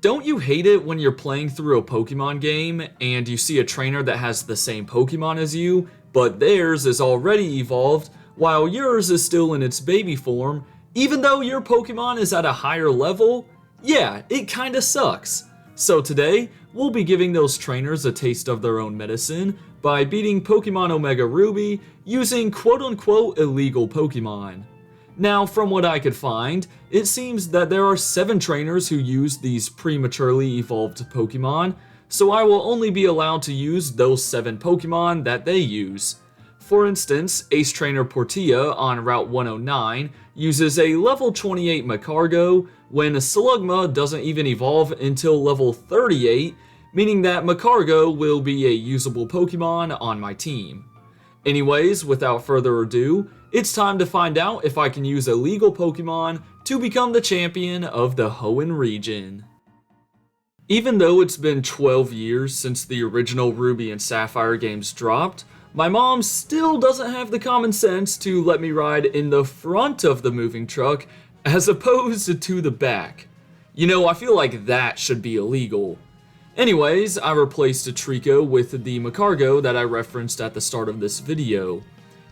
Don't you hate it when you're playing through a Pokemon game and you see a trainer that has the same Pokemon as you, but theirs is already evolved while yours is still in its baby form, even though your Pokemon is at a higher level? Yeah, it kinda sucks. So today, we'll be giving those trainers a taste of their own medicine by beating Pokemon Omega Ruby using quote-unquote illegal Pokemon. Now, from what I could find, it seems that there are 7 trainers who use these prematurely evolved Pokemon, so I will only be allowed to use those 7 Pokemon that they use. For instance, Ace Trainer Portia on Route 109 uses a level 28 Magcargo when Slugma doesn't even evolve until level 38, meaning that Magcargo will be a usable Pokemon on my team. Anyways, without further ado, it's time to find out if I can use a legal Pokemon to become the champion of the Hoenn region. Even though it's been 12 years since the original Ruby and Sapphire games dropped, my mom still doesn't have the common sense to let me ride in the front of the moving truck as opposed to the back. You know, I feel like that should be illegal. Anyways, I replaced Trico with the Magcargo that I referenced at the start of this video.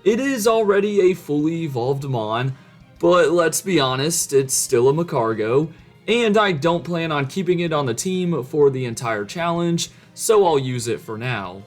It is already a fully evolved Mon, but let's be honest, it's still a Magcargo, and I don't plan on keeping it on the team for the entire challenge, so I'll use it for now.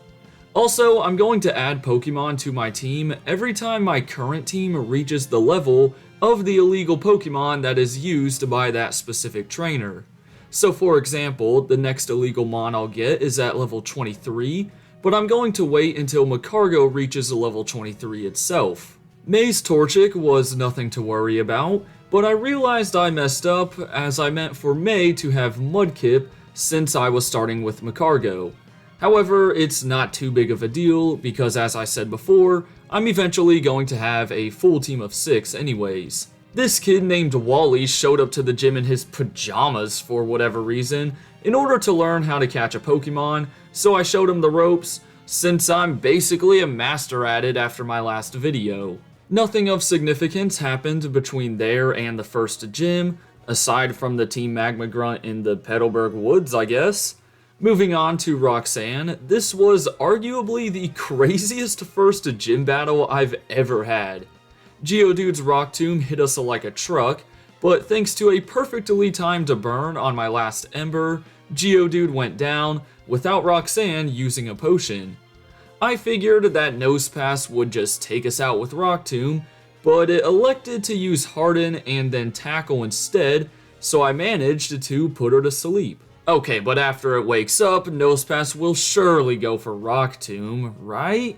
Also, I'm going to add Pokemon to my team every time my current team reaches the level of the illegal Pokemon that is used by that specific trainer. So for example, the next illegal Mon I'll get is at level 23, but I'm going to wait until Magcargo reaches level 23 itself. May's Torchic was nothing to worry about, but I realized I messed up as I meant for May to have Mudkip since I was starting with Magcargo. However, it's not too big of a deal because as I said before, I'm eventually going to have a full team of 6 anyways. This kid named Wally showed up to the gym in his pajamas for whatever reason in order to learn how to catch a Pokemon, so I showed him the ropes since I'm basically a master at it after my last video. Nothing of significance happened between there and the first gym, aside from the Team Magma Grunt in the Petalburg Woods, I guess. Moving on to Roxanne, this was arguably the craziest first gym battle I've ever had. Geodude's Rock Tomb hit us like a truck, but thanks to a perfectly timed burn on my last Ember, Geodude went down without Roxanne using a potion. I figured that Nosepass would just take us out with Rock Tomb, but it elected to use Harden and then Tackle instead, so I managed to put her to sleep. Okay, but after it wakes up, Nosepass will surely go for Rock Tomb, right?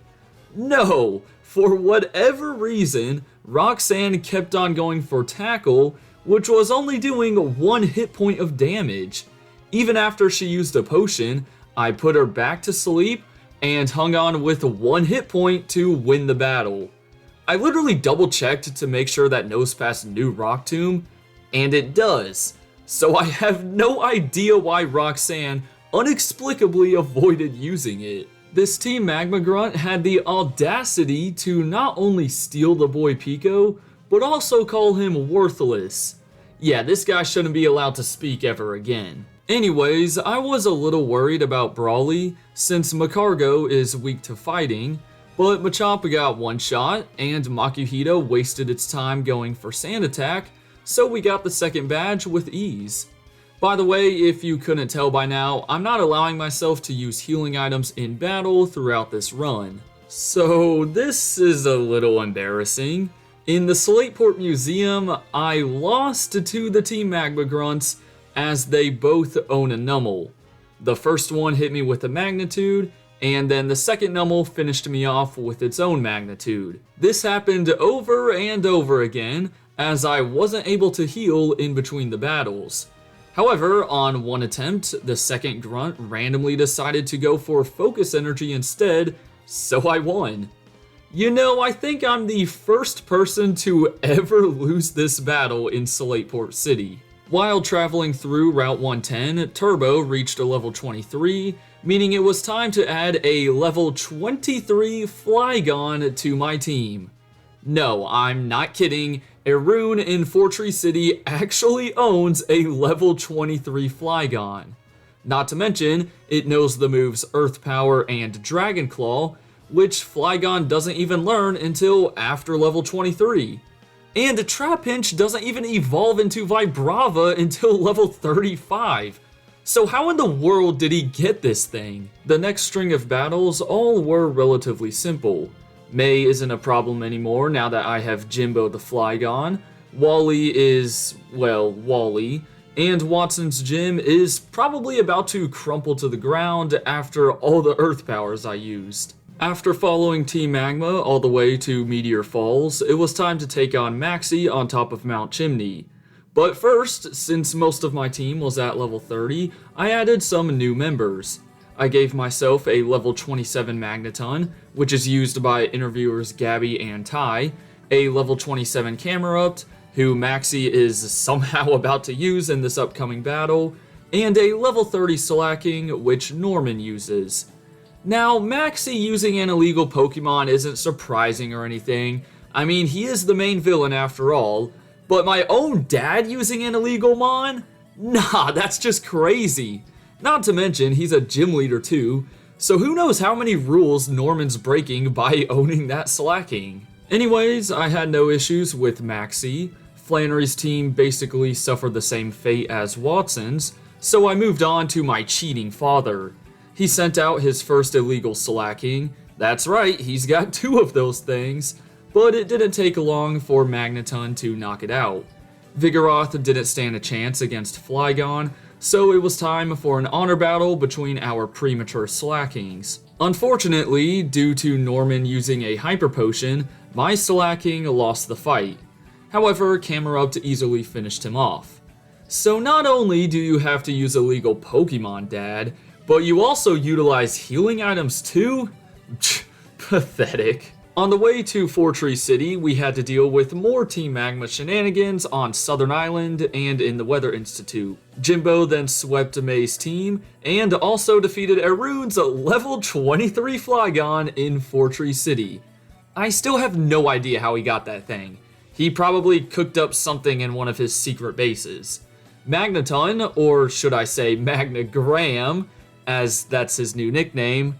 No! For whatever reason, Roxanne kept on going for Tackle, which was only doing 1 hit point of damage. Even after she used a potion, I put her back to sleep and hung on with 1 hit point to win the battle. I literally double checked to make sure that Nosepass knew Rock Tomb, and it does. So I have no idea why Roxanne inexplicably avoided using it. This Team Magma Grunt had the audacity to not only steal the boy Pico, but also call him worthless. Yeah, this guy shouldn't be allowed to speak ever again. Anyways, I was a little worried about Brawly since Magcargo is weak to fighting, but Machamp got one shot and Makuhita wasted its time going for Sand Attack, so we got the second badge with ease. By the way, if you couldn't tell by now, I'm not allowing myself to use healing items in battle throughout this run. So this is a little embarrassing. In the Slateport Museum, I lost to the Team Magma Grunts as they both own a Numel. The first one hit me with a Magnitude, and then the second Numel finished me off with its own Magnitude. This happened over and over again, as I wasn't able to heal in between the battles. However, on one attempt, the second grunt randomly decided to go for Focus Energy instead, so I won. You know, I think I'm the first person to ever lose this battle in Slateport City. While traveling through Route 110, Turbo reached a level 23, meaning it was time to add a level 23 Flygon to my team. No, I'm not kidding. Erune in Fortree City actually owns a level 23 Flygon. Not to mention, it knows the moves Earth Power and Dragon Claw, which Flygon doesn't even learn until after level 23. And Trapinch doesn't even evolve into Vibrava until level 35. So how in the world did he get this thing? The next string of battles all were relatively simple. May isn't a problem anymore now that I have Jimbo the Flygon. Wally is, well, Wally. And Watson's gym is probably about to crumple to the ground after all the Earth powers I used. After following Team Magma all the way to Meteor Falls, it was time to take on Maxie on top of Mount Chimney. But first, since most of my team was at level 30, I added some new members. I gave myself a level 27 Magneton, which is used by interviewers Gabby and Ty, a level 27 Camerupt, who Maxie is somehow about to use in this upcoming battle, and a level 30 Slacking, which Norman uses. Now, Maxie using an illegal Pokemon isn't surprising or anything. I mean, he is the main villain after all, but my own dad using an illegal Mon? Nah, that's just crazy. Not to mention, he's a gym leader too, so who knows how many rules Norman's breaking by owning that Slacking. Anyways, I had no issues with Maxie. Flannery's team basically suffered the same fate as Watson's, so I moved on to my cheating father. He sent out his first illegal Slacking. That's right, he's got 2 of those things, but it didn't take long for Magneton to knock it out. Vigoroth didn't stand a chance against Flygon, so it was time for an honor battle between our premature Slackings. Unfortunately, due to Norman using a Hyper Potion, my Slacking lost the fight. However, Camerupt easily finished him off. So not only do you have to use illegal Pokemon, Dad, but you also utilize healing items too? Pathetic. On the way to Fortree City, we had to deal with more Team Magma shenanigans on Southern Island and in the Weather Institute. Jimbo then swept May's team, and also defeated Erune's level 23 Flygon in Fortree City. I still have no idea how he got that thing. He probably cooked up something in one of his secret bases. Magneton, or should I say Magnagram, as that's his new nickname,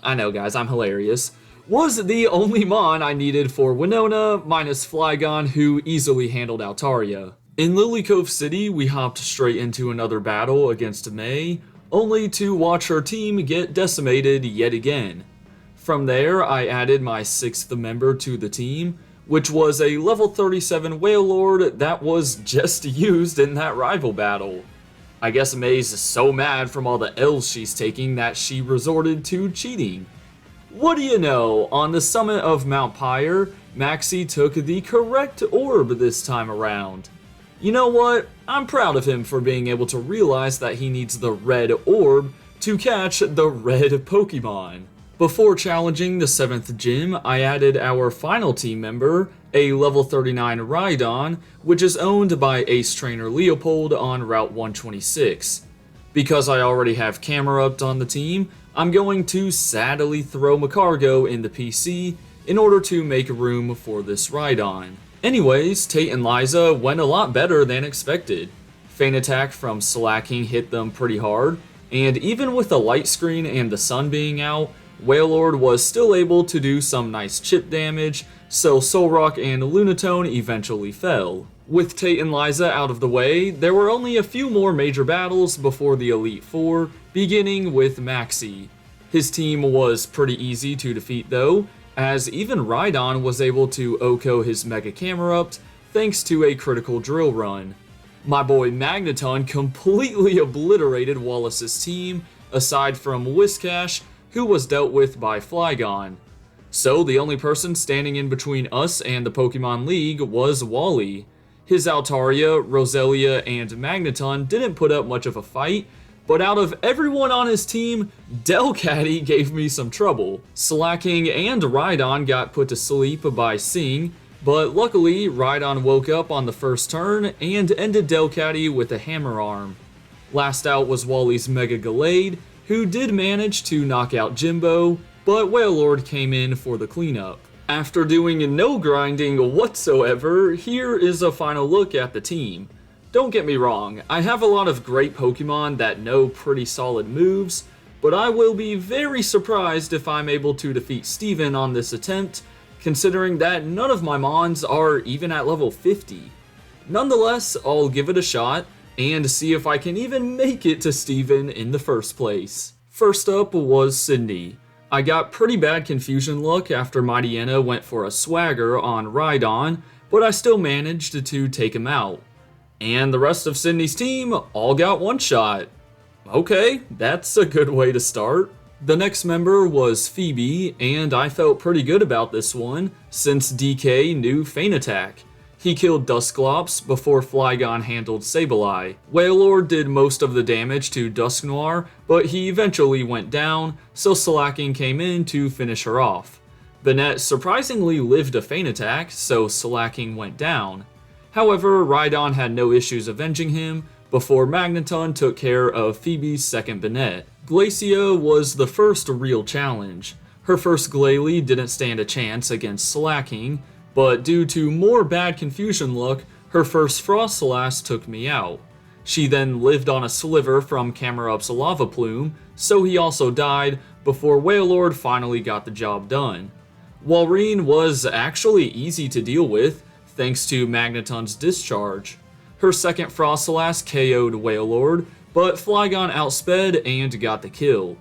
I know guys, I'm hilarious, was the only Mon I needed for Winona minus Flygon, who easily handled Altaria. In Lily Cove City, we hopped straight into another battle against May, only to watch her team get decimated yet again. From there, I added my 6th member to the team, which was a level 37 Wailord that was just used in that rival battle. I guess May's so mad from all the L's she's taking that she resorted to cheating. What do you know, on the summit of Mount Pyre, Maxie took the correct orb this time around. You know what? I'm proud of him for being able to realize that he needs the red orb to catch the red Pokemon. Before challenging the 7th gym, I added our final team member, a level 39 Rhydon, which is owned by Ace Trainer Leopold on Route 126. Because I already have Camerupt on the team, I'm going to sadly throw Macargo in the PC in order to make room for this Rhydon. Anyways, Tate and Liza went a lot better than expected. Feint Attack from Slacking hit them pretty hard, and even with the light screen and the sun being out, Wailord was still able to do some nice chip damage, so Solrock and Lunatone eventually fell. With Tate and Liza out of the way, there were only a few more major battles before the Elite Four, beginning with Maxie. His team was pretty easy to defeat though, as even Rhydon was able to OHKO his Mega Camerupt thanks to a critical drill run. My boy Magneton completely obliterated Wallace's team, aside from Whiscash, who was dealt with by Flygon. So the only person standing in between us and the Pokemon League was Wally. His Altaria, Roselia, and Magneton didn't put up much of a fight, but out of everyone on his team, Delcatty gave me some trouble. Slacking and Rhydon got put to sleep by Sing, but luckily Rhydon woke up on the first turn and ended Delcatty with a Hammer Arm. Last out was Wally's Mega Gallade, who did manage to knock out Jimbo, but Wailord came in for the cleanup. After doing no grinding whatsoever, here is a final look at the team. Don't get me wrong, I have a lot of great Pokemon that know pretty solid moves, but I will be very surprised if I'm able to defeat Steven on this attempt, considering that none of my Mons are even at level 50. Nonetheless, I'll give it a shot, and see if I can even make it to Steven in the first place. First up was Sydney. I got pretty bad confusion luck after Mightyena went for a swagger on Rhydon, but I still managed to take him out. And the rest of Sydney's team all got one shot. Okay, that's a good way to start. The next member was Phoebe, and I felt pretty good about this one, since DK knew Feint Attack. He killed Dusclops before Flygon handled Sableye. Wailord did most of the damage to Dusknoir, but he eventually went down, so Slaking came in to finish her off. Banette surprisingly lived a Feint Attack, so Slaking went down. However, Rhydon had no issues avenging him, before Magneton took care of Phoebe's second Banette. Glacia was the first real challenge. Her first Glalie didn't stand a chance against Slaking, but due to more bad confusion luck, her first Froslass took me out. She then lived on a sliver from Camerup's Lava Plume, so he also died before Wailord finally got the job done. Walrein was actually easy to deal with, thanks to Magneton's discharge. Her second Froslass KO'd Wailord, but Flygon outsped and got the kill.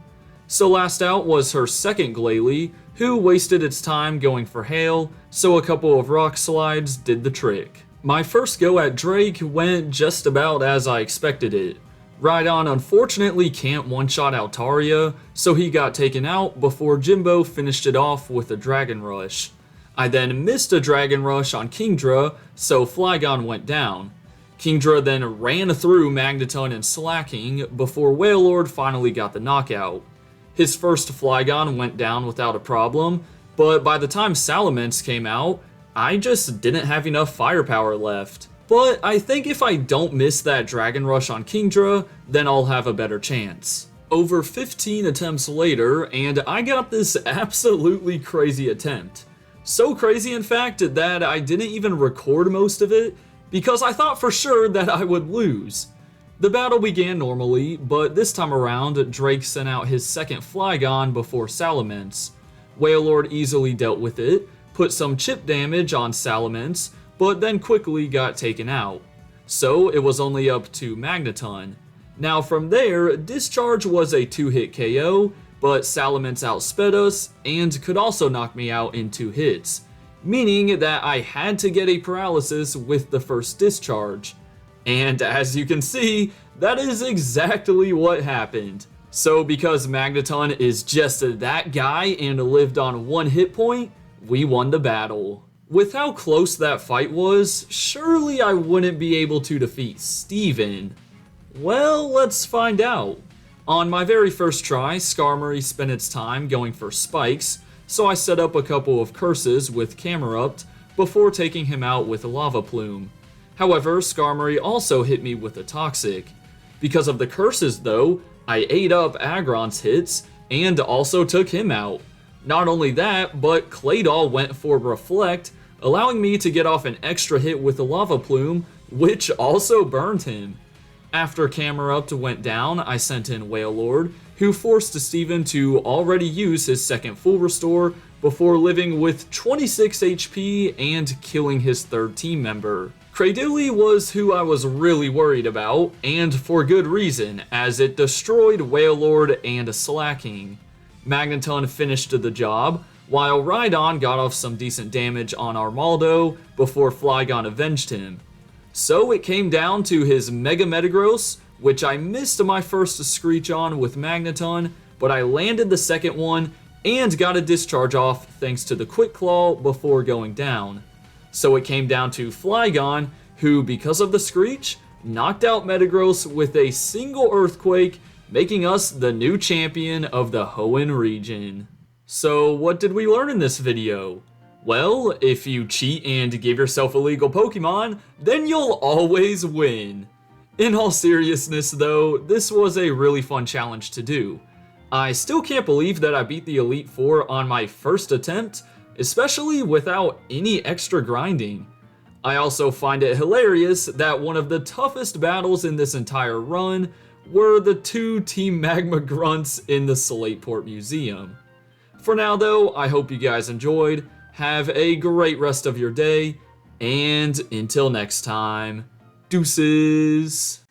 So last out was her second Glalie, who wasted its time going for Hail, so a couple of Rock Slides did the trick. My first go at Drake went just about as I expected it. Rhydon unfortunately can't one-shot Altaria, so he got taken out before Jimbo finished it off with a Dragon Rush. I then missed a Dragon Rush on Kingdra, so Flygon went down. Kingdra then ran through Magneton and Slaking before Wailord finally got the knockout. His first Flygon went down without a problem, but by the time Salamence came out, I just didn't have enough firepower left. But I think if I don't miss that Dragon Rush on Kingdra, then I'll have a better chance. Over 15 attempts later, and I got this absolutely crazy attempt. So crazy in fact that I didn't even record most of it, because I thought for sure that I would lose. The battle began normally, but this time around, Drake sent out his second Flygon before Salamence. Wailord easily dealt with it, put some chip damage on Salamence, but then quickly got taken out. So it was only up to Magneton. Now from there, Discharge was a 2-hit KO, but Salamence outsped us and could also knock me out in 2 hits, meaning that I had to get a paralysis with the first Discharge. And as you can see, that is exactly what happened. So because Magneton is just that guy and lived on 1 hit point, we won the battle. With how close that fight was, surely I wouldn't be able to defeat Steven. Well, let's find out. On my very first try, Skarmory spent its time going for spikes, so I set up a couple of curses with Camerupt before taking him out with a Lava Plume. However, Skarmory also hit me with a Toxic. Because of the curses though, I ate up Aggron's hits and also took him out. Not only that, but Claydol went for Reflect, allowing me to get off an extra hit with a Lava Plume, which also burned him. After Camerupt went down, I sent in Wailord, who forced Steven to already use his second full restore before living with 26 HP and killing his third team member. Cradily was who I was really worried about, and for good reason, as it destroyed Wailord and Slaking. Magneton finished the job, while Rhydon got off some decent damage on Armaldo before Flygon avenged him. So it came down to his Mega Metagross, which I missed my first Screech on with Magneton, but I landed the second one and got a discharge off thanks to the Quick Claw before going down. So it came down to Flygon, who, because of the Screech, knocked out Metagross with a single Earthquake, making us the new champion of the Hoenn region. So what did we learn in this video? Well, if you cheat and give yourself illegal Pokemon, then you'll always win. In all seriousness though, this was a really fun challenge to do. I still can't believe that I beat the Elite Four on my first attempt, especially without any extra grinding. I also find it hilarious that one of the toughest battles in this entire run were the two Team Magma grunts in the Slateport Museum. For now though, I hope you guys enjoyed, have a great rest of your day, and until next time, deuces!